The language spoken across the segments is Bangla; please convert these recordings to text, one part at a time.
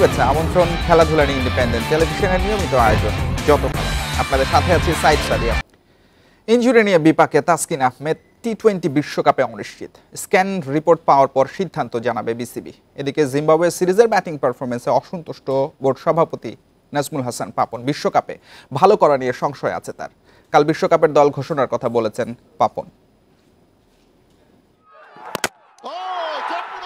শুভেচ্ছা আমন্ত্রণ খেলাধুলা নিয়ে ইন্ডিপেন্ডেন্ট টেলিভিশনের নিয়মিত আয়োজন যত আপনাদের সাথে আছি সাইদ সাদিয়া। ইনজুরি নিয়ে বিপাকে তাসকিন আহমেদ টি-20 বিশ্বকাপে অনিশ্চিত। স্ক্যান রিপোর্ট পাওয়ার পর সিদ্ধান্ত জানাবে বিসিবি। এদিকে জিম্বাবুয়ে সিরিজের ব্যাটিং পারফরমেন্সে অসন্তুষ্ট বোর্ড সভাপতি নাজমুল হাসান পাপন। বিশ্বকাপে ভালো করা নিয়ে সংশয় আছে তার। কাল বিশ্বকাপের দল ঘোষণার কথা বলেছেন পাপন।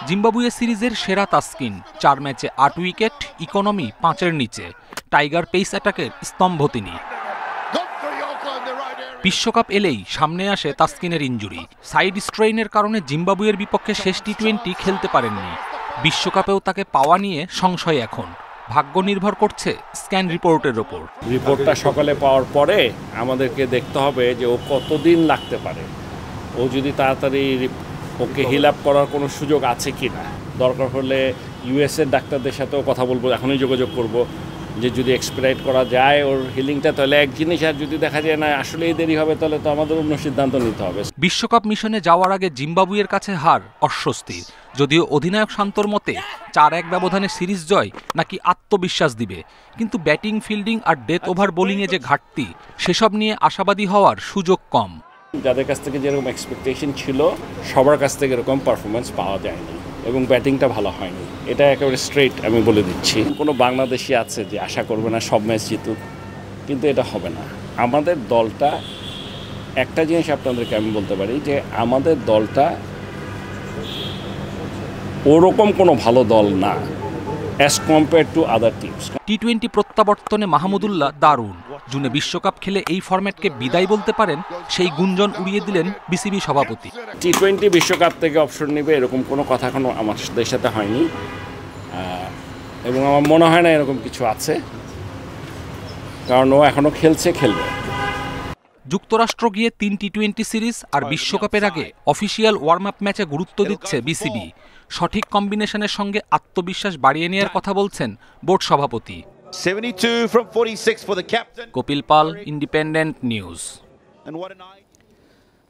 জিম্বাবুয়ে সিরিজের সেরা তাসকিন, 4 ম্যাচে 8 উইকেট, ইকোনমি 5-এর নিচে। টাইগার পেস অ্যাটাকের স্তম্ভ তিনি। বিশ্বকাপ এলেই সামনে আসে তাসকিনের ইনজুরি। সাইড স্ট্রেইনের কারণে জিম্বাবুয়ের বিপক্ষে শেষ টি-20 খেলতে পারেননি। বিশ্বকাপেও তাকে পাওয়া নিয়ে সংশয় এখন। ভাগ্য নির্ভর করছে স্ক্যান রিপোর্টের ওপর। রিপোর্টটা সকালে পাওয়ার পরে আমাদেরকে দেখতে হবে যে ও কতদিন লাগতে পারে। ও যদি তাড়াতাড়ি ওকে হিল আপ করার কোনো সুযোগ আছে কি না, দরকার হলে ইউএসএর ডাক্তারদের সাথেও কথা বলবো, এখনই যোগাযোগ করব যে যদি এক্সপেরাইট করা যায় ওর হিলিংটা, তাহলে এক জিনিস। আর যদি দেখা যায় না আসলেই দেরি হবে, তাহলে তো আমাদের অন্য সিদ্ধান্ত নিতে হবে। বিশ্বকাপ মিশনে যাওয়ার আগে জিম্বাবুয়ের কাছে হার অস্বস্তির। যদিও অধিনায়ক শান্তর মতে 4-1 ব্যবধানে সিরিজ জয় নাকি আত্মবিশ্বাস দিবে, কিন্তু ব্যাটিং, ফিল্ডিং আর ডেথ ওভার বোলিংয়ে যে ঘাটতি, সেসব নিয়ে আশাবাদী হওয়ার সুযোগ কম। যাদের কাছ থেকে যেরকম এক্সপেকটেশন ছিল সবার কাছ থেকে এরকম পারফরমেন্স পাওয়া যায়নি এবং ব্যাটিংটা ভালো হয়নি। এটা একেবারে স্ট্রেট আমি বলে দিচ্ছি। কোনো বাংলাদেশি আছে যে আশা করবে না সব ম্যাচ জিতুক, কিন্তু এটা হবে না। আমাদের দলটা, একটা জিনিস আপনাদেরকে আমি বলতে পারি যে আমাদের দলটা ওরকম কোনো ভালো দল না as compare to other teams. টি-20 প্রত্যাবর্তনে মাহমুদুল্লাহ দারুণ। জুনে বিশ্বকাপ খেলে এই ফরম্যাটকে বিদায় বলতে পারেন, সেই গুঞ্জন উড়িয়ে দিলেন বিসিবি সভাপতি। টি-20 বিশ্বকাপ থেকে অবসর নেবে এরকম কোনো কথা এখনো আমাদের সাথে হয়নি, এবং আমার মনে হয় না এরকম কিছু আছে, কারণ ও এখনো খেলবে। যুক্তরাষ্ট্র গিয়ে 3 টি-20 সিরিজ আর বিশ্বকাপের আগে অফিসিয়াল ওয়ার্ম আপ ম্যাচে গুরুত্ব দিচ্ছে বিসিবি। সঠিক কম্বিনেশনের সঙ্গে আত্মবিশ্বাস বাড়িয়ে নেওয়ার কথা বলছেন বোর্ড সভাপতি। 72 from 46 for the captain. Kapil Pal, independent news.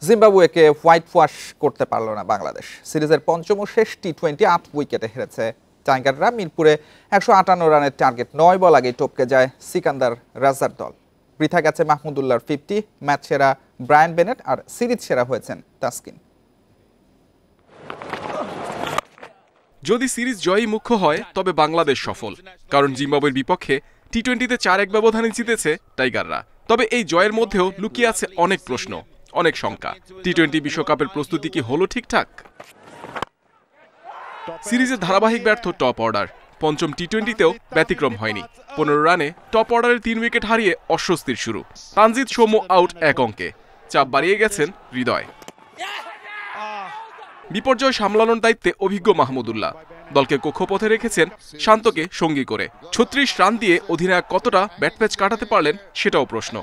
জিম্বাবুয়েকে হোয়াইট ওয়াশ করতে পারল না বাংলাদেশ। সিরিজের পঞ্চম ও শেষ টি-20 8 উইকেটে হেরেছে টাইগাররা। মিরপুরে 158 রানের টার্গেট 9 বল আগেই টপকে যায় সিকান্দার রাজার দল। বৃথা গেছে মাহমুদুল্লাহর 50, ম্যাচ সেরা ব্রায়ান বেনেট আর সিরিজ সেরা হয়েছেন তাসকিন। যদি সিরিজ জয়ই মুখ্য হয় তবে বাংলাদেশ সফল, কারণ জিম্বাবুয়ের বিপক্ষে টি-20তে 4-1 ব্যবধানে জিতেছে টাইগাররা। তবে এই জয়ের মধ্যেও লুকিয়ে আছে অনেক প্রশ্ন, অনেক শঙ্কা। টি-20 বিশ্বকাপের প্রস্তুতি কি হলো ঠিকঠাক? সিরিজের ধারাবাহিক ব্যর্থ টপ অর্ডার। পঞ্চম টি-20তেও ব্যতিক্রম হয়নি। 15 রানে টপ অর্ডারের 3 উইকেট হারিয়ে অস্বস্তির শুরু। তানজিদ সৌম্য আউট 1 অঙ্কে। চাপ বাড়িয়ে গেছেন হৃদয়। বিপর্যয় সামলানোর দায়িত্বে অভিজ্ঞ মাহমুদুল্লাহ। দলকে কক্ষপথে রেখেছেন শান্তকে সঙ্গী করে। 36 রান দিয়ে অধিনায়ক কতটা ব্যাট প্যাচ কাটাতে পারলেন সেটাও প্রশ্ন।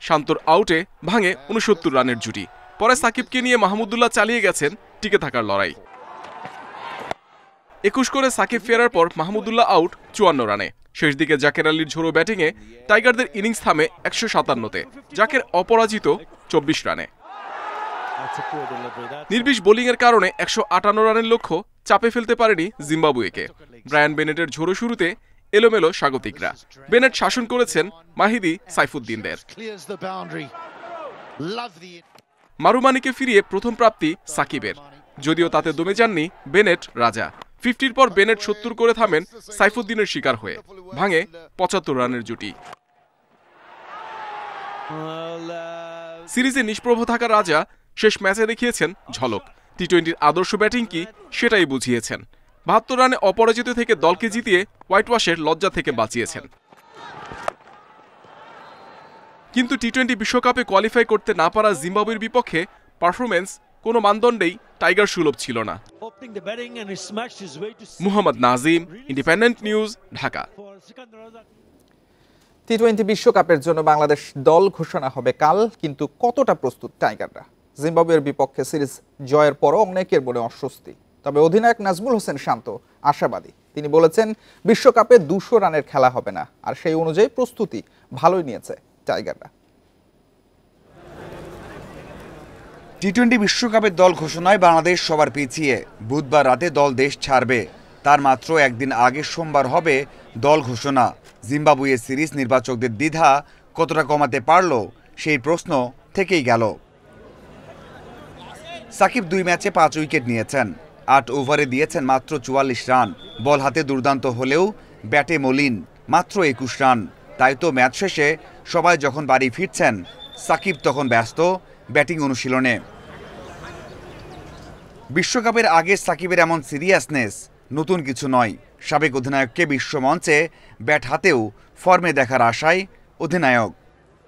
শান্তর আউটে ভাঙে 69 রানের জুটি। পরে সাকিবকে নিয়ে মাহমুদুল্লাহ চালিয়ে গেছেন টিকে থাকার লড়াই। 21 করে সাকিব ফেরার পর মাহমুদুল্লাহ আউট 54 রানে। শেষ দিকে জাকের আলীর ঝোড়ো ব্যাটিংয়ে টাইগারদের ইনিংস থামে 157তে। জাকের অপরাজিত 24 রানে। নির্বিষ বোলিংয়ের কারণে 158 রানের লক্ষ্য চাপে ফেলতে পারেনি জিম্বাবুয়েকে। ব্রায়ান বেনেটের ঝোড়ো শুরুতে এলোমেলো স্বাগতিকরা। বেনেট শাসন করেছেন মাহিদি সাইফুদ্দিনদের। মারুমানিকে ফিরিয়ে প্রথম প্রাপ্তি সাকিবের, যদিও তাতে দমে যাননি বেনেট রাজা। 50-র পর বেনেট 70 করে থামেন সাইফুদ্দিনের শিকার হয়ে। ভাঙে 75 রানের জুটি। সিরিজে নিষ্প্রভ থাকা রাজা শেষ ম্যাচে দেখিয়েছেন ঝলক। টি-20র আদর্শ ব্যাটিং কি সেটাই বুঝিয়েছেন। 72 রানে অপরাজিত থেকে দলকে জিতিয়ে হোয়াইট ওয়াশের লজ্জা থেকে বাঁচিয়েছেন। কিন্তু টি-20 বিশ্বকাপে কোয়ালিফাই করতে না পারা জিম্বাবুয়ের বিপক্ষে পারফরমেন্স কোনো মানদণ্ডেই টাইগার সুলভ ছিল না। Muhammad Nazim, independent news, Dhaka. টি-20 বিশ্বকাপের জন্য বাংলাদেশ দল ঘোষণা হবে কাল, কিন্তু কতটা প্রস্তুত টাইগাররা? জিম্বাবুয়ের বিপক্ষে সিরিজ জয়ের পরও অনেকের মনে অস্বস্তি। তবে অধিনায়ক নাজমুল হোসেন শান্ত আশাবাদী। তিনি বলেছেন বিশ্বকাপে 200 রানের খেলা হবে না, আর সেই অনুযায়ী প্রস্তুতি ভালোই নিয়েছে টাইগাররা। টি-20 বিশ্বকাপের দল ঘোষণায় বাংলাদেশ সবার পিছিয়ে। বুধবার রাতে দল দেশ ছাড়বে। তার মাত্র একদিন আগে সোমবার হবে দল ঘোষণা, জিম্বাবুয়ে সিরিজ নির্বাচকদের দ্বিধা কতটা কমাতে পারল সেই প্রশ্ন থেকেই গেল। সাকিব 2 ম্যাচে 5 উইকেট নিয়েছেন, 8 ওভারে দিয়েছেন মাত্র 44 রান। বল হাতে দুর্দান্ত হলেও ব্যাটে মলিন, মাত্র 21 রান। তাই তো ম্যাচ শেষে সবাই যখন বাড়ি ফিরছেন, সাকিব তখন ব্যস্ত ব্যাটিং অনুশীলনে। বিশ্বকাপের আগে সাকিবের এমন সিরিয়াসনেস নতুন কিছু নয়। সাবেক অধিনায়ককে বিশ্বমঞ্চে ব্যাট হাতেও ফর্মে দেখার আশায় অধিনায়ক।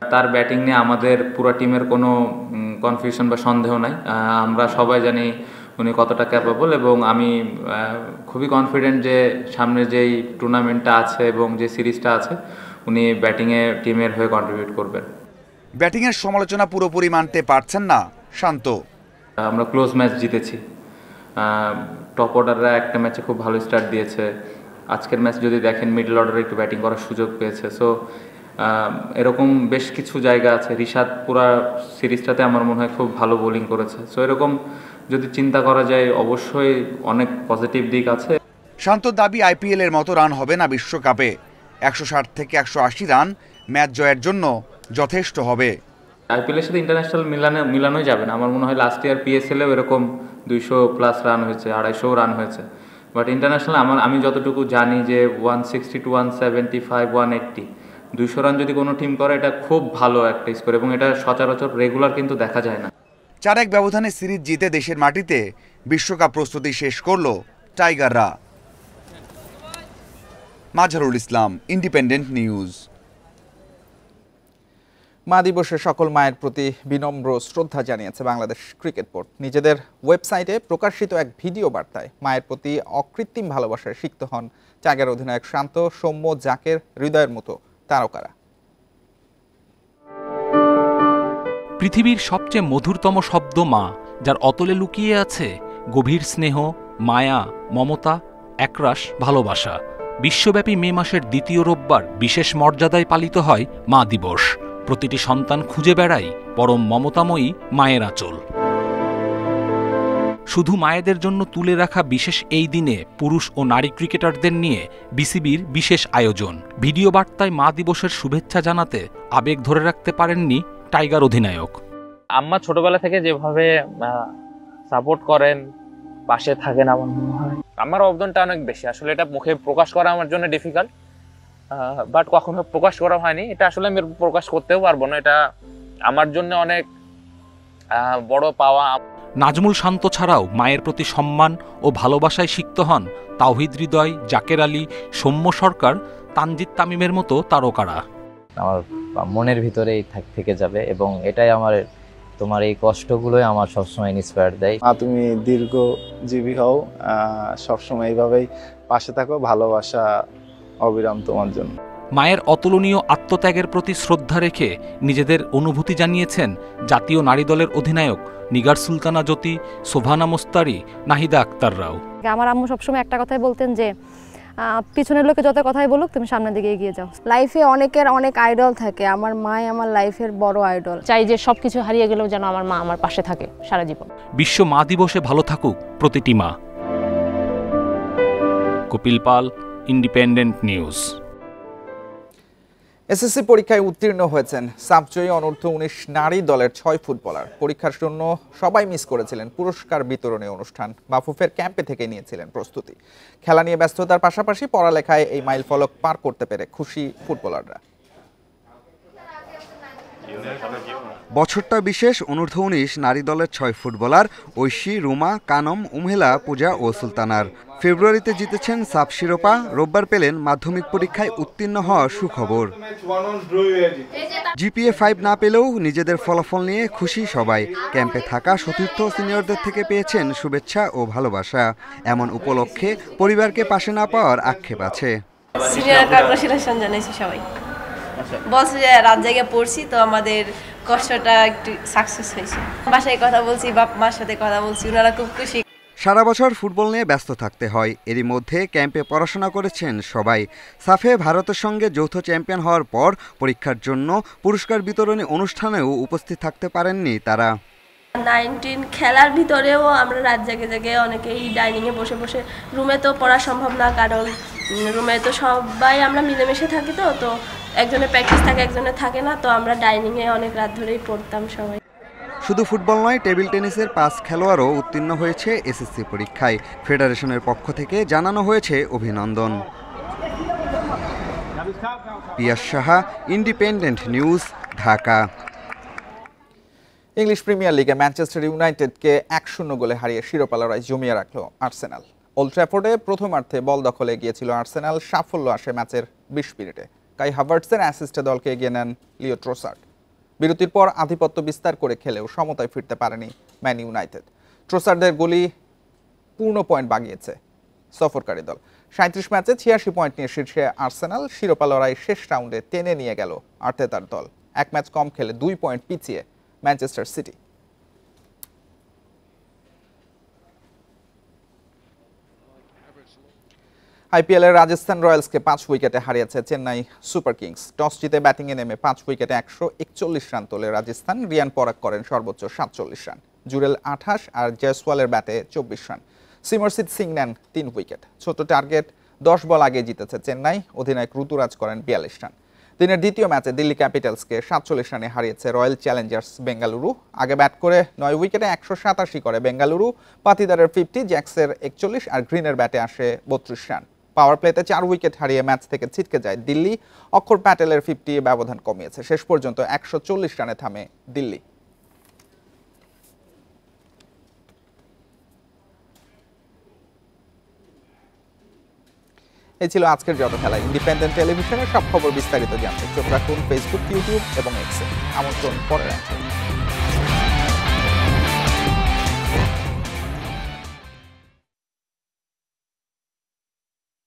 তার ব্যাটিং নিয়ে আমাদের পুরো টিমের কোনো কনফিউশন বা সন্দেহ নাই। আমরা সবাই জানি উনি কতটা ক্যাপেবল, এবং আমি খুবই কনফিডেন্ট যে সামনে যেই টুর্নামেন্টটা আছে এবং যে সিরিজটা আছে উনি ব্যাটিংয়ে টিমের হয়ে কন্ট্রিবিউট করবেন। ব্যাটিংয়ের সমালোচনা পুরোপুরি মানতে পারছেন না শান্ত। আমরা ক্লোজ ম্যাচ জিতেছি, টপ অর্ডাররা একটা ম্যাচে খুব ভালো স্টার্ট দিয়েছে। আজকের ম্যাচ যদি দেখেন মিডল অর্ডারে একটু ব্যাটিং করার সুযোগ পেয়েছে। সো এরকম বেশ কিছু জায়গা আছে। রিশাদ পুরা সিরিজটাতে আমার মনে হয় খুব ভালো বোলিং করেছে। সো এরকম যদি চিন্তা করা যায় অবশ্যই অনেক পজিটিভ দিক আছে। শান্তর দাবি IPL এর মতো রান হবে না বিশ্বকাপে। 160 থেকে 180 রান ম্যাচ জয়ের জন্য যথেষ্ট হবে। IPL এর সাথে ইন্টারন্যাশনাল মিলানোই যাবে না। আমার মনে হয় লাস্ট ইয়ার PSL-এও এরকম 200+ রান হয়েছে, 250 রান হয়েছে। বাট ইন্টারন্যাশনাল আমি যতটুকু জানি যে 160 to 175, 180, 200 রান যদি কোনো টিম করে এটা খুব ভালো একটা স্কোর, এবং এটা সচরাচর রেগুলার কিন্তু দেখা যায় না। 4-1 ব্যবধানে সিরিজ জিতে দেশের মাটিতে বিশ্বকাপ প্রস্তুতি শেষ করল টাইগাররা। Mazharul Islam, independent news. মা দিবসে সকল মায়ের প্রতি বিনম্র শ্রদ্ধা জানিয়েছে বাংলাদেশ ক্রিকেট বোর্ড। নিজেদের ওয়েবসাইটে প্রকাশিত এক ভিডিও বার্তায় মায়ের প্রতি অকৃত্রিম ভালোবাসায় সিক্ত হন টাইগার অধিনায়ক শান্ত, সৌম্য, জাকের, হৃদয়ের মতো তারকারা। পৃথিবীর সবচেয়ে মধুরতম শব্দ মা, যার অতলে লুকিয়ে আছে গভীর স্নেহ, মায়া, মমতা, একরাশ ভালোবাসা। বিশ্বব্যাপী মে মাসের দ্বিতীয় রোববার বিশেষ মর্যাদায় পালিত হয় মা দিবস। প্রতিটি সন্তান খুঁজে বেড়ায় পরম মমতাময়ী মায়ের আঁচল। শুধু মায়েদের জন্য তুলে রাখা বিশেষ এই দিনে পুরুষ ও নারী ক্রিকেটারদের নিয়ে বিসিবির বিশেষ আয়োজন। ভিডিও বার্তায় মা দিবসের শুভেচ্ছা জানাতে আবেগ ধরে রাখতে পারেননি টাইগার অধিনায়ক। আম্মা ছোটবেলা থেকে যেভাবে সাপোর্ট করেন, পাশে থাকেন, আমার মনে হয় আমার অবদানটা অনেক বেশি। আসলে এটা মুখে প্রকাশ করা আমার জন্য ডিফিকাল্ট, বাট কখনো প্রকাশ করা হয়নি। এটা আসলে আমি প্রকাশ করতেও পারবো না। এটা আমার জন্য অনেক বড় পাওয়া। নাজমুল শান্ত ছাড়াও মায়ের প্রতি সম্মান ও ভালোবাসায় সিক্ত হন তাওহিদ হৃদয়, জাকের আলী, সৌম্য সরকার, তানজিদ তামিমের মতো তারকারা। আমার মনের ভিতরেই থেকে যাবে, এবং এটাই তোমার এই কষ্টগুলোই আমার সবসময় ইন্সপায়ার দেয়। তুমি দীর্ঘজীবী হও, সবসময় এইভাবেই পাশে থাকো, ভালোবাসা অবিরাম তোমার জন্য। মায়ের অতুলনীয় আত্মত্যাগের প্রতি শ্রদ্ধা রেখে নিজেদের অনুভূতি জানিয়েছেন জাতীয় নারী দলের অধিনায়ক নিগার সুলতানা জ্যোতি, শোভানা মোস্তারি, নাহিদা আক্তাররাও। আমার আম্মু সবসময় একটা কথাই বলতেন যে পিছনের লোকে যত কথাই বলুক তুমি সামনের দিকে এগিয়ে যাও। লাইফে অনেকের অনেক আইডল থাকে, আমার মাই আমার লাইফের বড় আইডল। চাই যে সবকিছু হারিয়ে গেলেও যেন আমার মা আমার পাশে থাকে সারা জীবন। বিশ্ব মা দিবসে ভালো থাকুক প্রতিটি মা। Kapil Pal, independent news. SSC পরীক্ষায় উত্তীর্ণ হয়েছেন সাবজয়ী অনূর্ধ্ব-19 নারী দলের 6 ফুটবলার। পরীক্ষার জন্য সবাই মিস করেছিলেন পুরস্কার বিতরণী অনুষ্ঠান। বাফুফের ক্যাম্পে থেকে নিয়েছিলেন প্রস্তুতি। খেলা নিয়ে ব্যস্ততার পাশাপাশি পড়ালেখায় এই মাইলফলক পার করতে পেরে খুশি ফুটবলাররা। বছরটা বিশেষ। অনূর্ধ্ব-19 নারী দলের 6 ফুটবলার ঐশী, রুমা, কানম, উমহেলা, পূজা ও সুলতানার ফেব্রুয়ারিতে জিতেছেন সাব শিরোপা। রোববার পেলেন মাধ্যমিক পরীক্ষায় উত্তীর্ণ হওয়ার সুখবর। জিপিএ 5 না পেলেও নিজেদের ফলাফল নিয়ে খুশি সবাই। ক্যাম্পে থাকা সতীর্থ সিনিয়রদের থেকে পেয়েছেন শুভেচ্ছা ও ভালোবাসা। এমন উপলক্ষে পরিবারকে পাশে না পাওয়ার আক্ষেপ আছে। বলছে যে রাত জায়গায় পড়ছি, তো আমাদের কষ্টটা একটু সাকসেস হয়েছে। বাসায় কথা বলছি, বাপ মার সাথে কথা বলছি, ওনারা খুব খুশি। সারা বছর ফুটবল নিয়ে ব্যস্ত থাকতে হয়, এরই মধ্যে ক্যাম্পে পড়াশোনা করেছেন সবাই। সাফে ভারতের সঙ্গে যৌথ চ্যাম্পিয়ন হওয়ার পর পরীক্ষার জন্য পুরস্কার বিতরণী অনুষ্ঠানেও উপস্থিত থাকতে পারেননি তারা। 19 খেলার ভিতরেও আমরা রাত জাগে অনেকেই ডাইনিংয়ে বসে বসে, রুমে তো পড়া সম্ভব না, কারণ রুমে তো সবাই আমরা মিলেমিশে থাকি, তো একজনের প্র্যাকটিস থাকে একজনের থাকে না, তো আমরা ডাইনিংয়ে অনেক রাত ধরেই পড়তাম সবাই। শুধু ফুটবল নয়, টেবিল টেনিসের 5 খেলোয়াড়ও উত্তীর্ণ হয়েছে এসএসসি পরীক্ষায়। ফেডারেশনের পক্ষ থেকে জানানো হয়েছে অভিনন্দন। Piyas Saha, independent news, Dhaka. English Premier লিগে ম্যানচেস্টার ইউনাইটেডকে 1-0 গোলে হারিয়ে শিরোপা লড়াই জমিয়ে রাখল আর্সেনাল। ওল্ড ট্র্যাফোর্ডে প্রথমার্ধে বল দখলে গিয়েছিল আর্সেনাল, সাফল্য আসে ম্যাচের 20 মিনিটে। কাই হাভার্টসের অ্যাসিস্টে দলকে এগিয়ে নেন লিও ট্রোসার্ড। বিরতির পর আধিপত্য বিস্তার করে খেলেও সমতায় ফিরতে পারেনি ম্যান ইউনাইটেড। ট্রোসার্ডের গোলি পূর্ণ পয়েন্ট বাগিয়েছে সফরকারী দল। 37 ম্যাচে 86 পয়েন্ট নিয়ে শীর্ষে আর্সেনাল। শিরোপা লড়াই শেষ রাউন্ডে টেনে নিয়ে গেল আর্তেতার দল। 1 ম্যাচ কম খেলে 2 পয়েন্ট পিছিয়ে ম্যানচেস্টার সিটি। আইপিএলের রাজস্থান রয়্যালসকে 5 উইকেটে হারিয়েছে চেন্নাই সুপার কিংস। টস জিতে ব্যাটিংয়ে নেমে 5 উইকেটে 141 রান তোলে রাজস্থান। রিয়ান পরাগ করেন সর্বোচ্চ 47 রান, জুরেল 28 আর জয়সওয়ালের ব্যাটে 24 রান। সিমরজিৎ সিং নেন 3 উইকেট। ছোট টার্গেট 10 বল আগে জিতেছে চেন্নাই। অধিনায়ক ঋতুরাজ করেন 42 রান। দিনের দ্বিতীয় ম্যাচে দিল্লি ক্যাপিটালসকে 47 রানে হারিয়েছে রয়্যাল চ্যালেঞ্জার্স বেঙ্গালুরু। আগে ব্যাট করে 9 উইকেটে 187 করে বেঙ্গালুরু। পাতিদারের 50, জ্যাক্সের 41 আর গ্রিনের ব্যাটে আসে 32 রান। পাওয়ার প্লেতে 4 উইকেট হারিয়ে ম্যাচ থেকে ছিটকে যায় দিল্লি। অক্ষর প্যাটেলের 50 ব্যবধান কমিয়েছে। শেষ পর্যন্ত 140 রানে থামে দিল্লি। এই ছিল আজকের যত খেলা। ইন্ডিপেন্ডেন্ট টেলিভিশনের সব খবর বিস্তারিত জানতে চোখ রাখুন ফেসবুক, ইউটিউব এবং এক্সে। আমন্ত্রণ পরের অংশে।